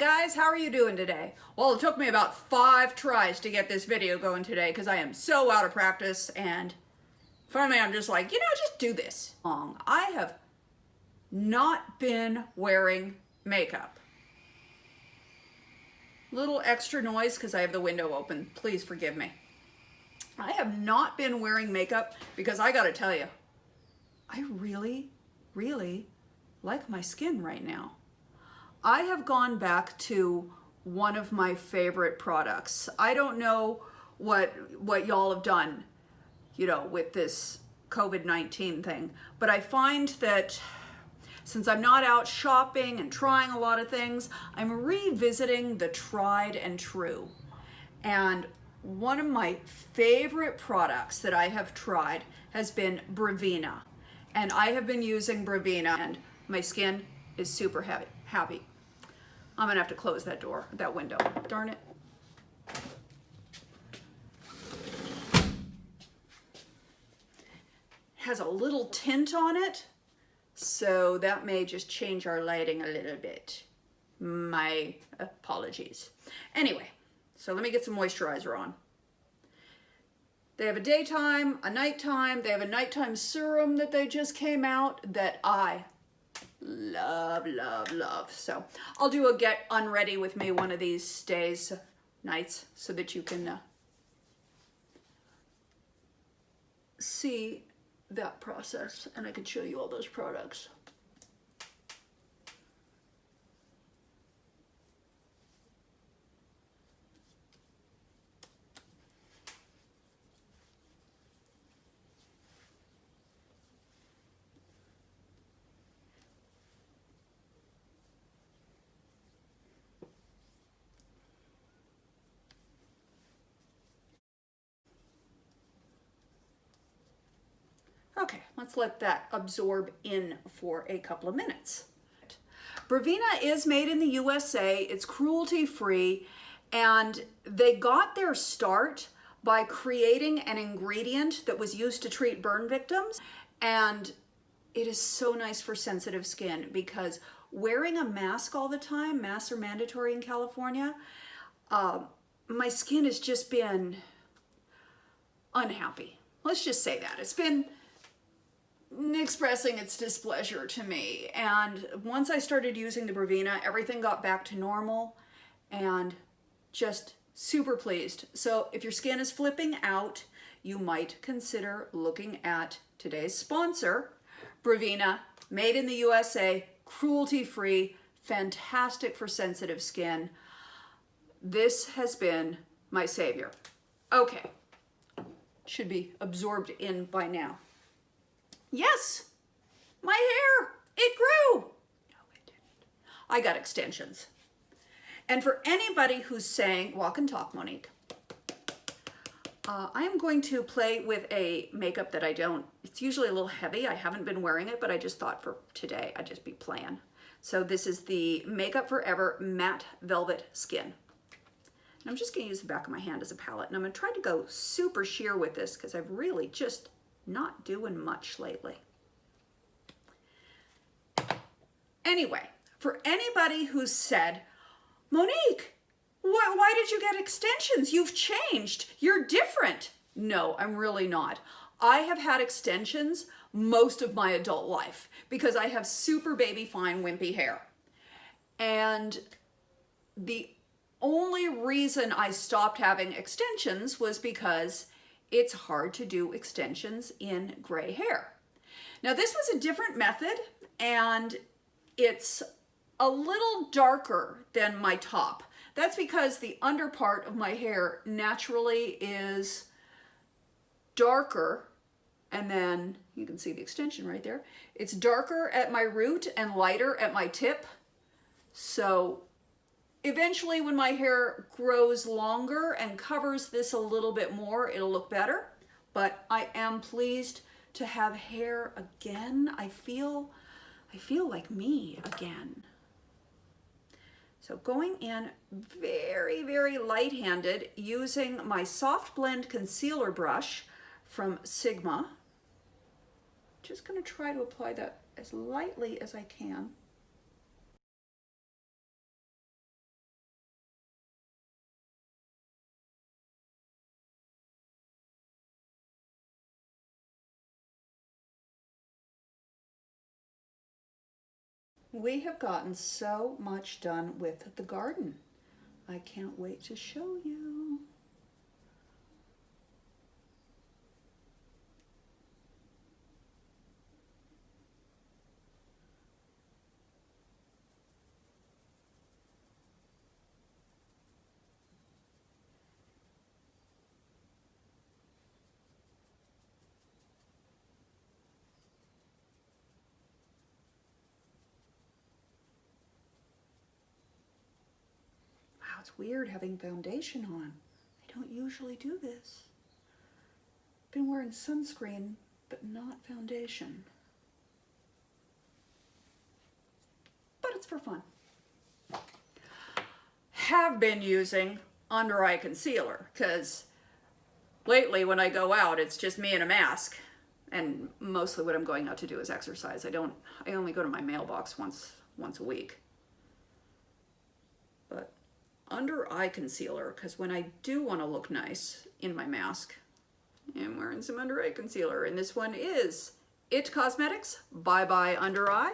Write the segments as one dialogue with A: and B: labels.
A: guys, how are you doing today? Well, it took me about 5 tries to get this video going today because I am so out of practice, and finally I'm just like, just do this. I have not been wearing makeup. Little extra noise because I have the window open. Please forgive me. I have not been wearing makeup because I gotta tell you, I really, really like my skin right now. I have gone back to one of my favorite products. I don't know what y'all have done, with this COVID-19 thing, but I find that since I'm not out shopping and trying a lot of things, I'm revisiting the tried and true. And one of my favorite products that I have tried has been Bravina. And I have been using Bravina and my skin is super happy. I'm gonna have to close that window, darn it. Has a little tint on it, so that may just change our lighting a little bit. My apologies. Anyway, so let me get some moisturizer on. They have a daytime, a nighttime. They have a nighttime serum that they just came out that I love, love, love. So I'll do a get unready with me one of these nights, so that you can see that process and I can show you all those products. Okay, let's let that absorb in for a couple of minutes. Bravina is made in the USA, it's cruelty-free, and they got their start by creating an ingredient that was used to treat burn victims. And it is so nice for sensitive skin because wearing a mask all the time, masks are mandatory in California, my skin has just been unhappy. Let's just say that. It's been expressing its displeasure to me. And once I started using the Bravina, everything got back to normal and just super pleased. So if your skin is flipping out, you might consider looking at today's sponsor, Bravina, made in the USA, cruelty-free, fantastic for sensitive skin. This has been my savior. Okay, should be absorbed in by now. Yes, my hair, it grew. No, it didn't. I got extensions. And for anybody who's saying, walk and talk, Monique, I am going to play with a makeup that it's usually a little heavy. I haven't been wearing it, but I just thought for today, I'd just be playing. So this is the Makeup Forever Matte Velvet Skin. And I'm just gonna use the back of my hand as a palette, and I'm gonna try to go super sheer with this because I've really just not doing much lately. Anyway, for anybody who said, Monique, why did you get extensions? You've changed. You're different. No, I'm really not. I have had extensions most of my adult life because I have super baby fine wimpy hair. And the only reason I stopped having extensions was because it's hard to do extensions in gray hair. Now this was a different method and it's a little darker than my top. That's because the under part of my hair naturally is darker, and then you can see the extension right there. It's darker at my root and lighter at my tip. So eventually when my hair grows longer and covers this a little bit more, it'll look better. But I am pleased to have hair again. I feel like me again. So going in very, very light-handed using my Soft Blend Concealer brush from Sigma. Just gonna try to apply that as lightly as I can. We have gotten so much done with the garden. I can't wait to show you. Wow, it's weird having foundation on. I don't usually do this. Been wearing sunscreen, but not foundation. But it's for fun. Have been using under eye concealer, because lately when I go out, it's just me in a mask. And mostly what I'm going out to do is exercise. I only go to my mailbox once a week. But under eye concealer, because when I do want to look nice in my mask, I'm wearing some under eye concealer. And this one is It Cosmetics Bye Bye Under Eye.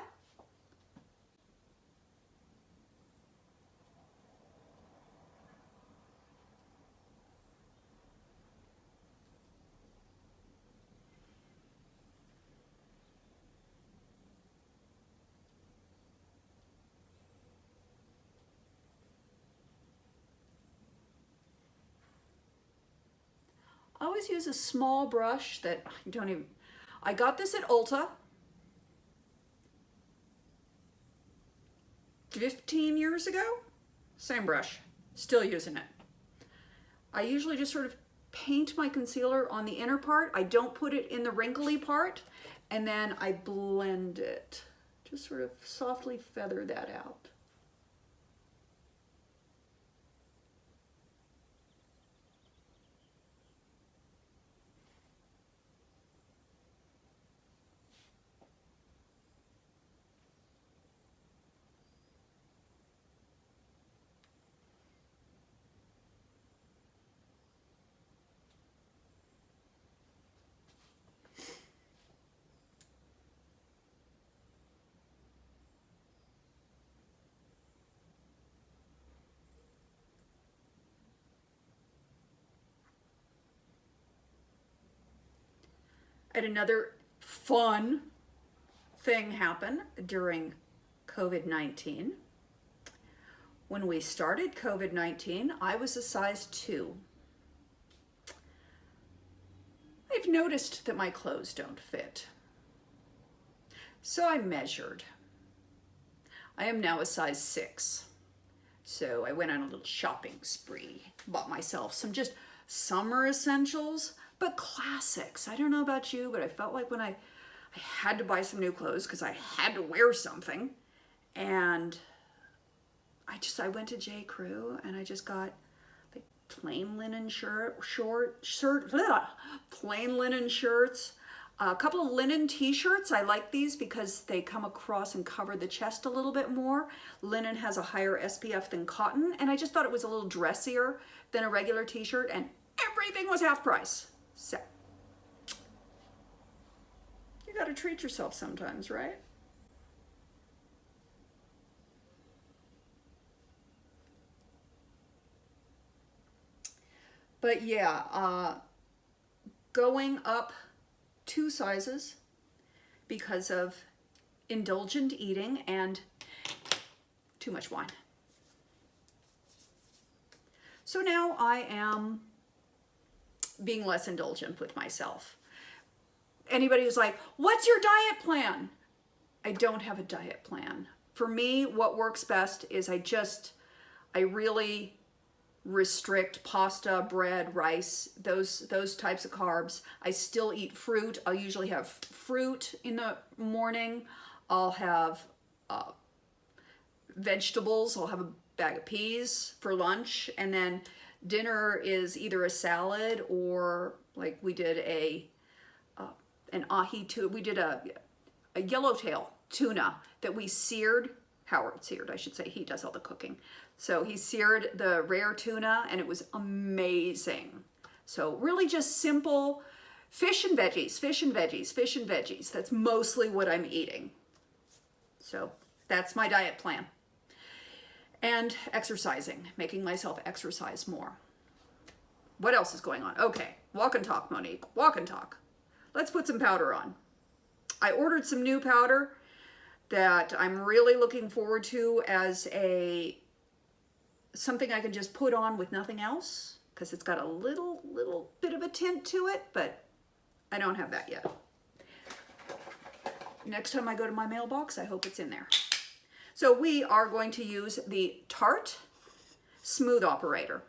A: I always use a small brush that I got this at Ulta 15 years ago. Same brush, still using it. I usually just sort of paint my concealer on the inner part. I don't put it in the wrinkly part, and then I blend it. Just sort of softly feather that out. And another fun thing happened during COVID-19. When we started COVID-19, I was a size 2. I've noticed that my clothes don't fit. So I measured. I am now a size 6. So I went on a little shopping spree, bought myself some just summer essentials, but classics. I don't know about you, but I felt like when I had to buy some new clothes because I had to wear something. And I went to J.Crew and I just got like plain linen plain linen shirts, a couple of linen t-shirts. I like these because they come across and cover the chest a little bit more. Linen has a higher SPF than cotton, and I just thought it was a little dressier than a regular t-shirt, and everything was half price. So you gotta treat yourself sometimes, right? But yeah, going up 2 sizes because of indulgent eating and too much wine. So now I am being less indulgent with myself. Anybody who's like, what's your diet plan? I don't have a diet plan. For me, what works best is I really restrict pasta, bread, rice, those types of carbs. I still eat fruit. I'll usually have fruit in the morning. I'll have vegetables. I'll have a bag of peas for lunch, and then dinner is either a salad or like we did an ahi tuna. We did a yellowtail tuna that we seared. Howard seared, I should say. He does all the cooking. So he seared the rare tuna and it was amazing. So really just simple fish and veggies, fish and veggies, fish and veggies. That's mostly what I'm eating. So That's my diet plan. And exercising, making myself exercise more. What else is going on? Okay, walk and talk, Monique, walk and talk. Let's put some powder on. I ordered some new powder that I'm really looking forward to as something I can just put on with nothing else, because it's got a little bit of a tint to it, but I don't have that yet. Next time I go to my mailbox, I hope it's in there. So we are going to use the Tarte Smooth Operator.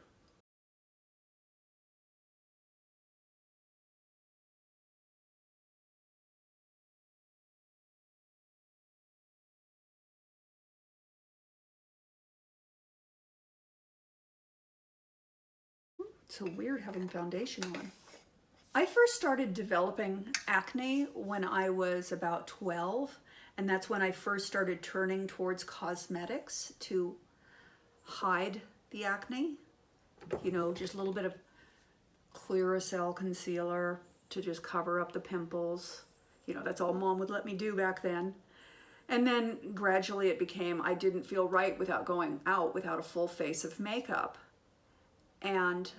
A: It's so weird having foundation on. I first started developing acne when I was about 12, and that's when I first started turning towards cosmetics to hide the acne. You know, just a little bit of Clearasil concealer to just cover up the pimples. You know, that's all Mom would let me do back then. And then gradually it became, I didn't feel right without going out without a full face of makeup. And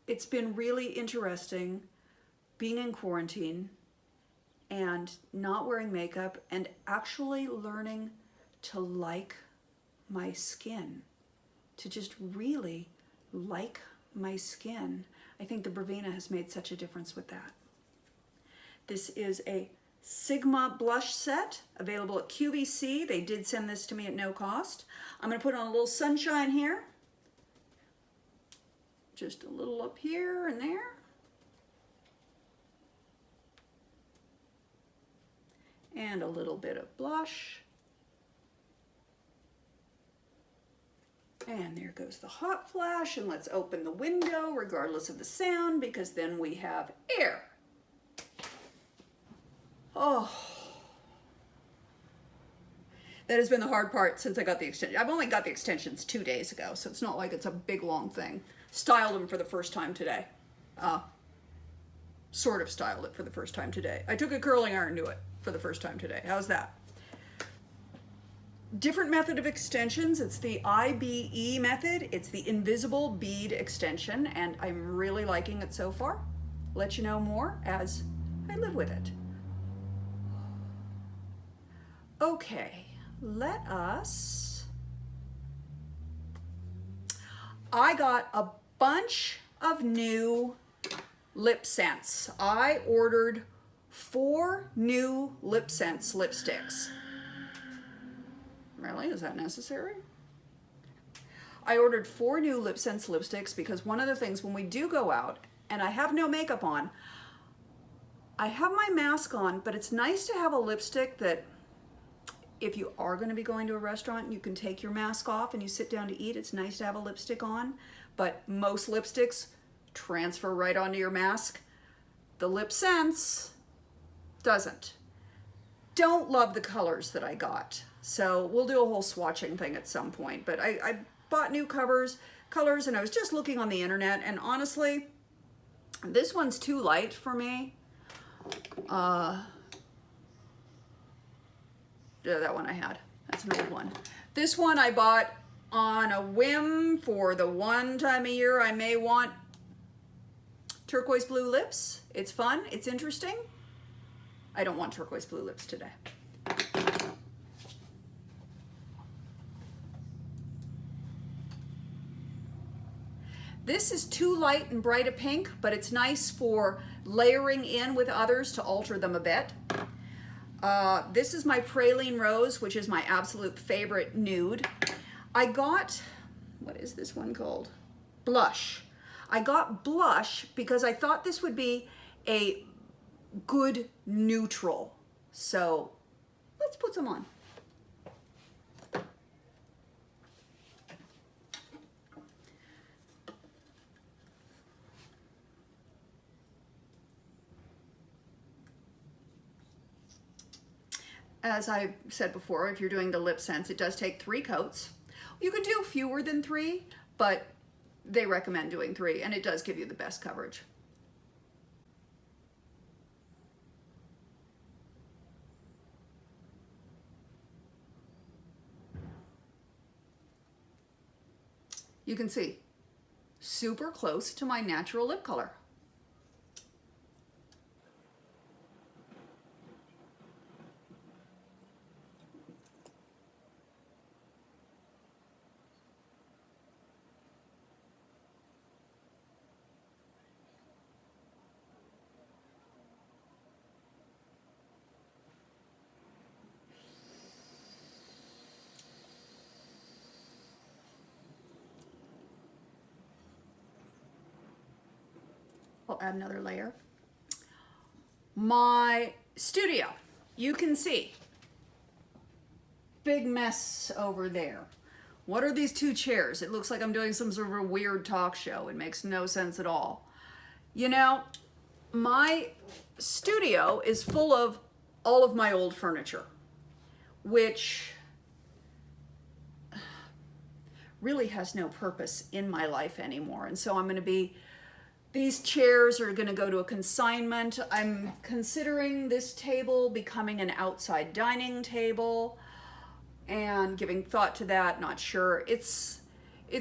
A: it's been really interesting being in quarantine and not wearing makeup and actually learning to like my skin, to just really like my skin. I think the Bravina has made such a difference with that. This is a Sigma blush set available at QVC. They did send this to me at no cost. I'm going to put on a little sunshine here. Just a little up here and there. And a little bit of blush. And there goes the hot flash, and let's open the window regardless of the sound, because then we have air. Oh, that has been the hard part since I got the extension. I've only got the extensions 2 days ago, so it's not like it's a big long thing. Styled them for the first time today. Sort of styled it for the first time today. I took a curling iron to it for the first time today. How's that? Different method of extensions. It's the IBE method. It's the invisible bead extension, and I'm really liking it so far. Let you know more as I live with it. Okay, let us... I got a bunch of new lip scents. I ordered 4 new lip scents lipsticks. Really? Is that necessary? I ordered 4 new lip scents lipsticks because one of the things when we do go out and I have no makeup on, I have my mask on, but it's nice to have a lipstick that if you are going to be going to a restaurant, you can take your mask off and you sit down to eat. It's nice to have a lipstick on, but most lipsticks transfer right onto your mask. The Lip Sense doesn't. Don't love the colors that I got. So we'll do a whole swatching thing at some point, but I bought new colors, and I was just looking on the internet, and honestly, this one's too light for me. Yeah, that one I had. That's an old one. This one I bought on a whim for the one time a year I may want turquoise blue lips. It's fun. It's interesting. I don't want turquoise blue lips today. This is too light and bright a pink, but it's nice for layering in with others to alter them a bit. This is my Praline Rose, which is my absolute favorite nude. I got, what is this one called? Blush. I got blush because I thought this would be a good neutral. So let's put some on. As I said before, if you're doing the lip sense, it does take 3 coats. You can do fewer than 3, but they recommend doing 3, and it does give you the best coverage. You can see, super close to my natural lip color. I'll add another layer. My studio, you can see, big mess over there. What are these two chairs? It looks like I'm doing some sort of a weird talk show. It makes no sense at all. You know, my studio is full of all of my old furniture, which really has no purpose in my life anymore. And so I'm going to be, these chairs are going to go to a consignment. I'm considering this table becoming an outside dining table and giving thought to that. Not sure. It's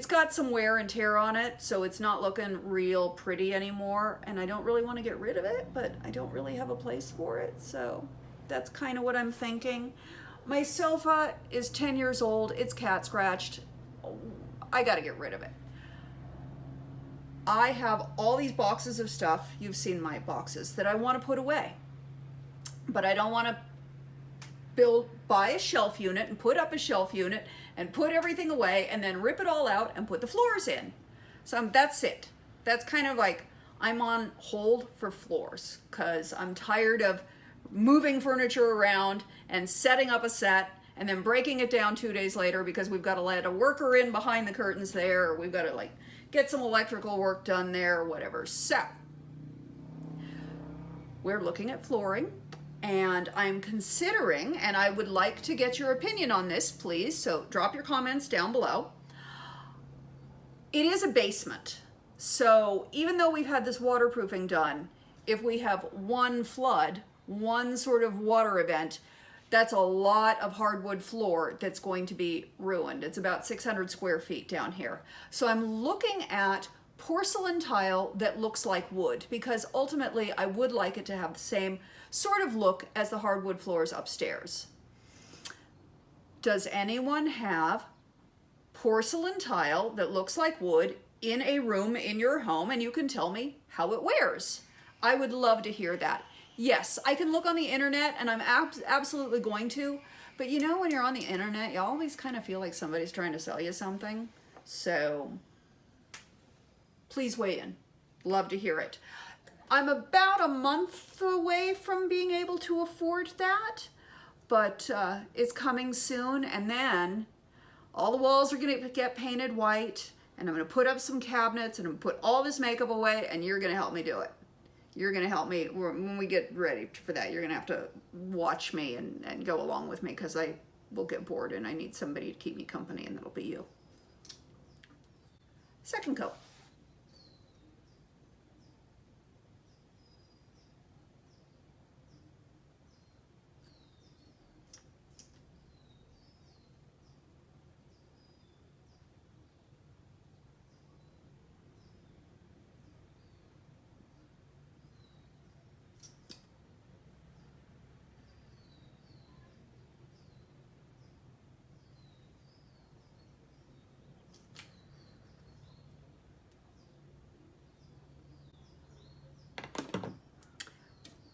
A: got some wear and tear on it, so it's not looking real pretty anymore. And I don't really want to get rid of it, but I don't really have a place for it. So that's kind of what I'm thinking. My sofa is 10 years old. It's cat scratched. I got to get rid of it. I have all these boxes of stuff, you've seen my boxes, that I want to put away. But I don't want to buy a shelf unit and put up a shelf unit and put everything away and then rip it all out and put the floors in. So that's it. That's kind of like, I'm on hold for floors because I'm tired of moving furniture around and setting up a set and then breaking it down 2 days later because we've got to let a worker in behind the curtains there, or we've got to like get some electrical work done there or whatever. So we're looking at flooring, and I'm considering, and I would like to get your opinion on this, please. So drop your comments down below. It is a basement. So even though we've had this waterproofing done, if we have one flood, one sort of water event, that's a lot of hardwood floor that's going to be ruined. It's about 600 square feet down here. So I'm looking at porcelain tile that looks like wood, because ultimately I would like it to have the same sort of look as the hardwood floors upstairs. Does anyone have porcelain tile that looks like wood in a room in your home, and you can tell me how it wears? I would love to hear that. Yes, I can look on the internet, and I'm absolutely going to, but you know, when you're on the internet, you always kind of feel like somebody's trying to sell you something. So please weigh in. Love to hear it. I'm about a month away from being able to afford that, but it's coming soon, and then all the walls are going to get painted white, and I'm going to put up some cabinets, and I'm going to put all this makeup away, and you're going to help me do it. You're going to help me when we get ready for that. You're going to have to watch me and go along with me, because I will get bored and I need somebody to keep me company, and that'll be you. Second coat.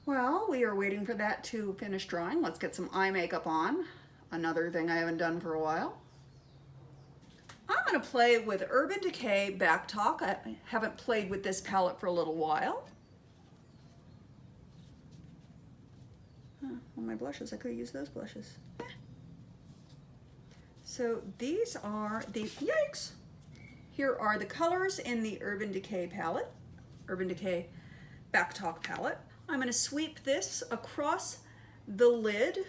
A: Well, we are waiting for that to finish drying. Let's get some eye makeup on. Another thing I haven't done for a while. I'm going to play with Urban Decay Backtalk. I haven't played with this palette for a little while. Well, my blushes, I could use those blushes. So these are the, yikes! Here are the colors in the Urban Decay palette, Urban Decay Backtalk palette. I'm going to sweep this across the lid.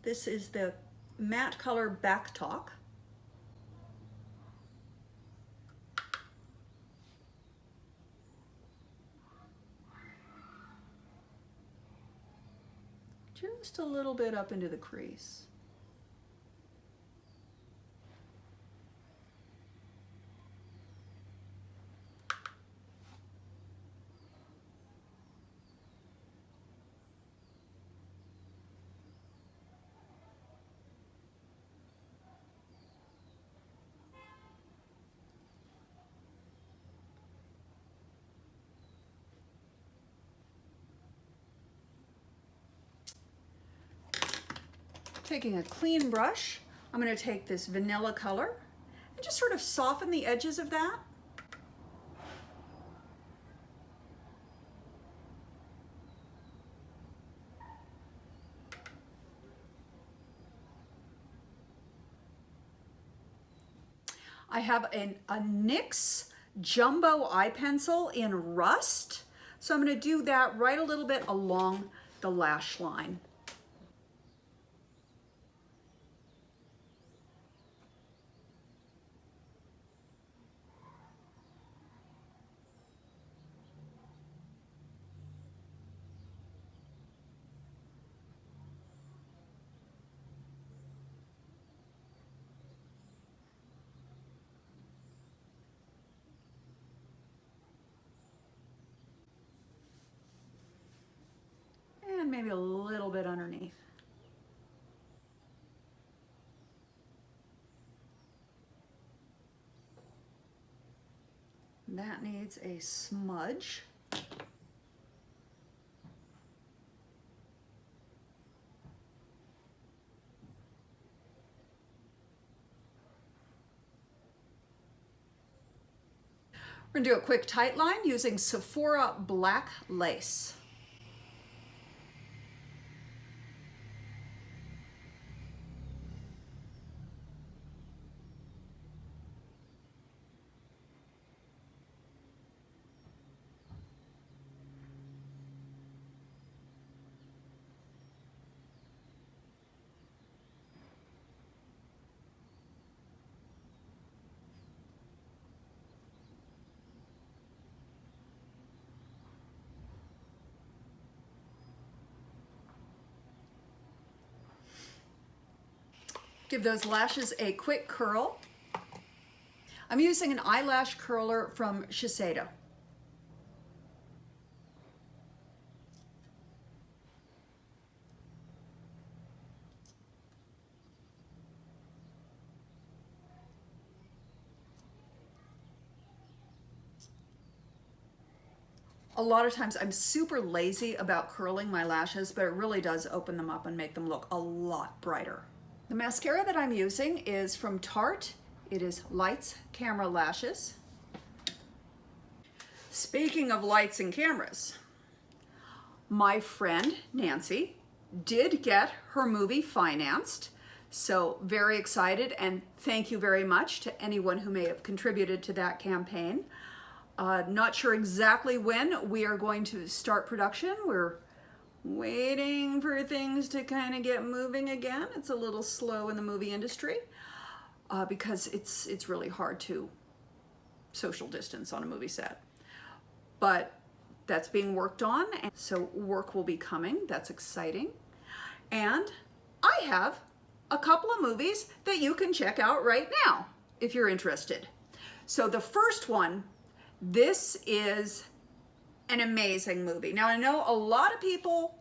A: This is the matte color Backtalk. Just a little bit up into the crease. taking a clean brush, I'm going to take this vanilla color and just sort of soften the edges of that. I have a NYX Jumbo Eye Pencil in Rust. So I'm going to do that right a little bit along the lash line. And maybe a little bit underneath. That needs a smudge. We're gonna do a quick tight line using Sephora Black Lace. Give those lashes a quick curl. I'm using an eyelash curler from Shiseido. A lot of times I'm super lazy about curling my lashes, but it really does open them up and make them look a lot brighter. The mascara that I'm using is from Tarte. It is Lights Camera Lashes. Speaking of lights and cameras, my friend Nancy did get her movie financed. So very excited, and thank you very much to anyone who may have contributed to that campaign. Not sure exactly when we are going to start production. We're waiting for things to kind of get moving again. It's a little slow in the movie industry because it's really hard to social distance on a movie set. But that's being worked on, and so work will be coming. That's exciting. And I have a couple of movies that you can check out right now if you're interested. So the first one, this is an amazing movie. Now I know a lot of people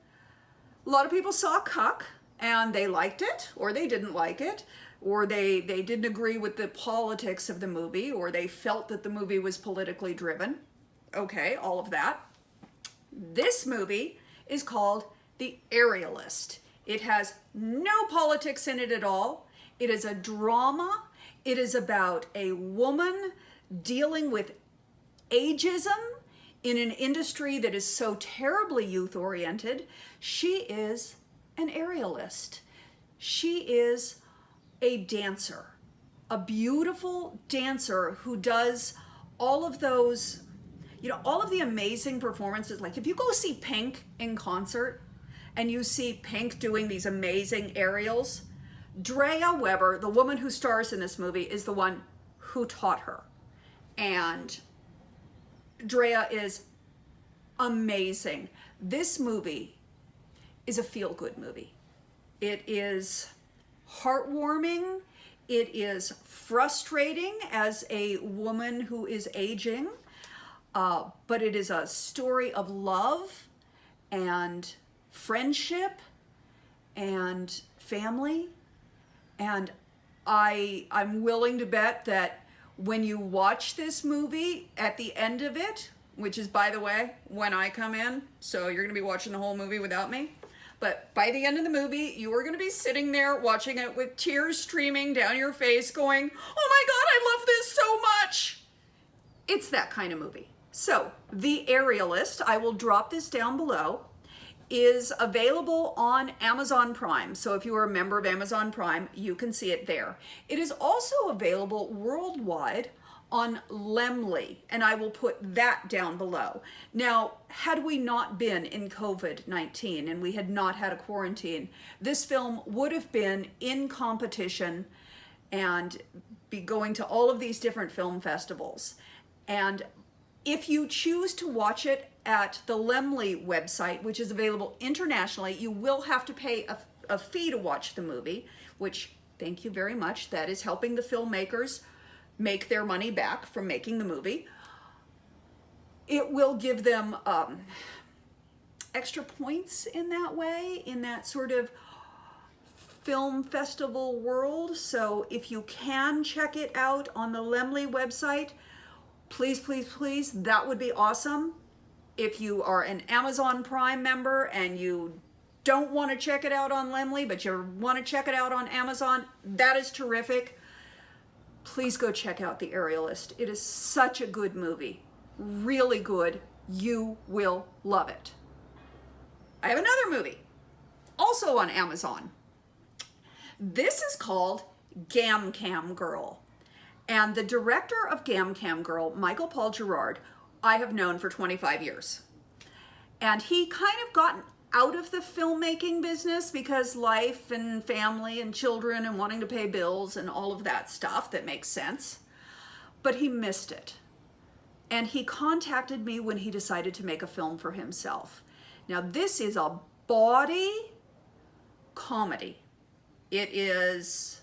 A: saw Cuck and they liked it, or they didn't like it, or they didn't agree with the politics of the movie, or they felt that the movie was politically driven. Okay, all of that. This movie is called The Aerialist. It has no politics in it at all. It is a drama. It is about a woman dealing with ageism in an industry that is so terribly youth-oriented. She is an aerialist. She is a dancer, a beautiful dancer who does all of those, all of the amazing performances. Like if you go see Pink in concert and you see Pink doing these amazing aerials, Drea Weber, the woman who stars in this movie, is the one who taught her. And Drea is amazing. This movie is a feel-good movie. It is heartwarming. It is frustrating as a woman who is aging, but it is a story of love and friendship and family. And I'm willing to bet that when you watch this movie, at the end of it, which is, by the way, when I come in, so you're gonna be watching the whole movie without me, But by the end of the movie, you are going to be sitting there watching it with tears streaming down your face going, oh my God, I love this so much. It's that kind of movie. So The Aerialist, I will drop this down below, is available on Amazon Prime. So if you are a member of Amazon Prime, you can see it there. It is also available worldwide on Lemley, and I will put that down below. Now, had we not been in COVID-19 and we had not had a quarantine, this film would have been in competition and be going to all of these different film festivals. And if you choose to watch it at the Lemley website, which is available internationally, you will have to pay a fee to watch the movie, which, thank you very much, that is helping the filmmakers make their money back from making the movie. It will give them extra points in that way, in that sort of film festival world. So if you can check it out on the Lemley website, please, please, please, that would be awesome. If you are an Amazon Prime member and you don't want to check it out on Lemley, but you want to check it out on Amazon, that is terrific. Please go check out The Aerialist. It is such a good movie. Really good. You will love it. I have another movie, also on Amazon. This is called Gam Cam Girl. And the director of Gam Cam Girl, Michael Paul Gerard, I have known for 25 years. And he kind of got out of the filmmaking business because life and family and children and wanting to pay bills and all of that stuff that makes sense. But he missed it. And he contacted me when he decided to make a film for himself. Now, this is a bawdy comedy. It is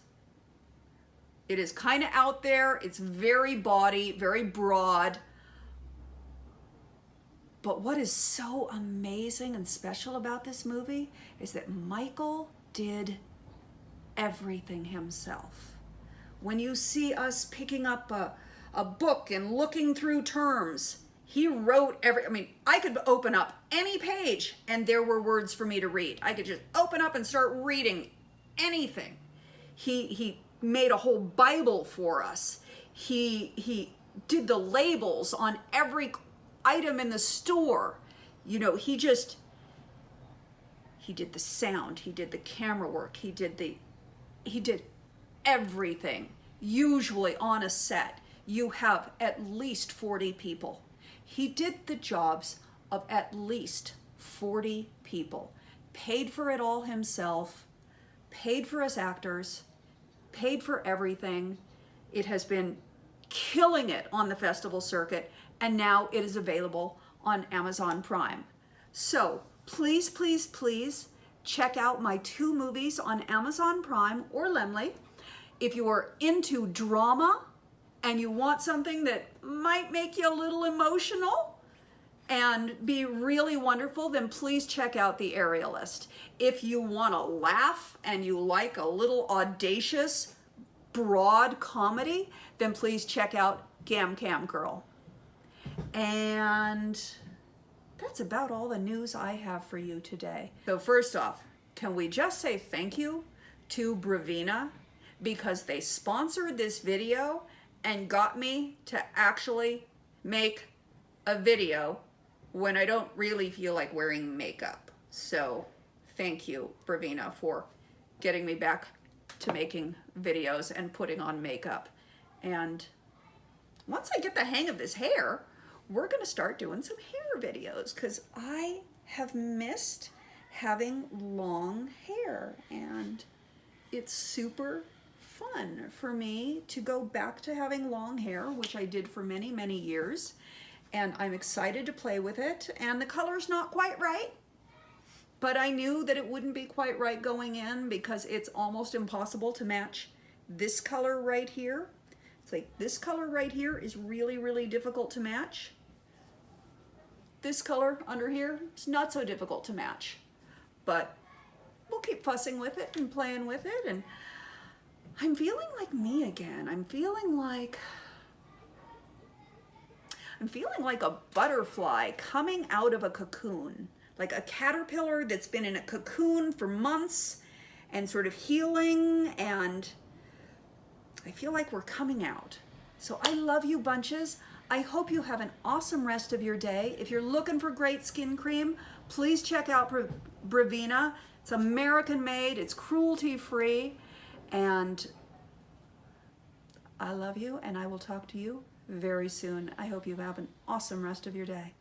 A: kind of out there. It's very bawdy, very broad. But what is so amazing and special about this movie is that Michael did everything himself. When you see us picking up a book and looking through terms, he wrote I could open up any page and there were words for me to read. I could just open up and start reading anything. He made a whole Bible for us. He did the labels on every item in the store. You know, he did the sound, he did the camera work, he did everything. Usually on a set, you have at least 40 people. He did the jobs of at least 40 people. Paid for it all himself, paid for his actors, paid for everything. It has been killing it on the festival circuit, and now it is available on Amazon Prime. So please, please, please check out my 2 movies on Amazon Prime or Lemley. If you are into drama and you want something that might make you a little emotional and be really wonderful, then please check out The Aerialist. If you want to laugh and you like a little audacious, broad comedy, then please check out Gam Cam Girl. And that's about all the news I have for you today. So first off, can we just say thank you to Bravina, because they sponsored this video and got me to actually make a video when I don't really feel like wearing makeup. So thank you, Bravina, for getting me back to making videos and putting on makeup. And once I get the hang of this hair, we're gonna start doing some hair videos, because I have missed having long hair, and it's super fun for me to go back to having long hair, which I did for many, many years, and I'm excited to play with it. And the color's not quite right, but I knew that it wouldn't be quite right going in, because it's almost impossible to match this color right here. It's like this color right here is really, really difficult to match. This color under here is not so difficult to match, but we'll keep fussing with it and playing with it. And I'm feeling like me again. I'm feeling like a butterfly coming out of a cocoon. like a caterpillar that's been in a cocoon for months and sort of healing, and I feel like we're coming out. So I love you bunches. I hope you have an awesome rest of your day. If you're looking for great skin cream, please check out Bravina. It's American made, it's cruelty free, and I love you, and I will talk to you very soon. I hope you have an awesome rest of your day.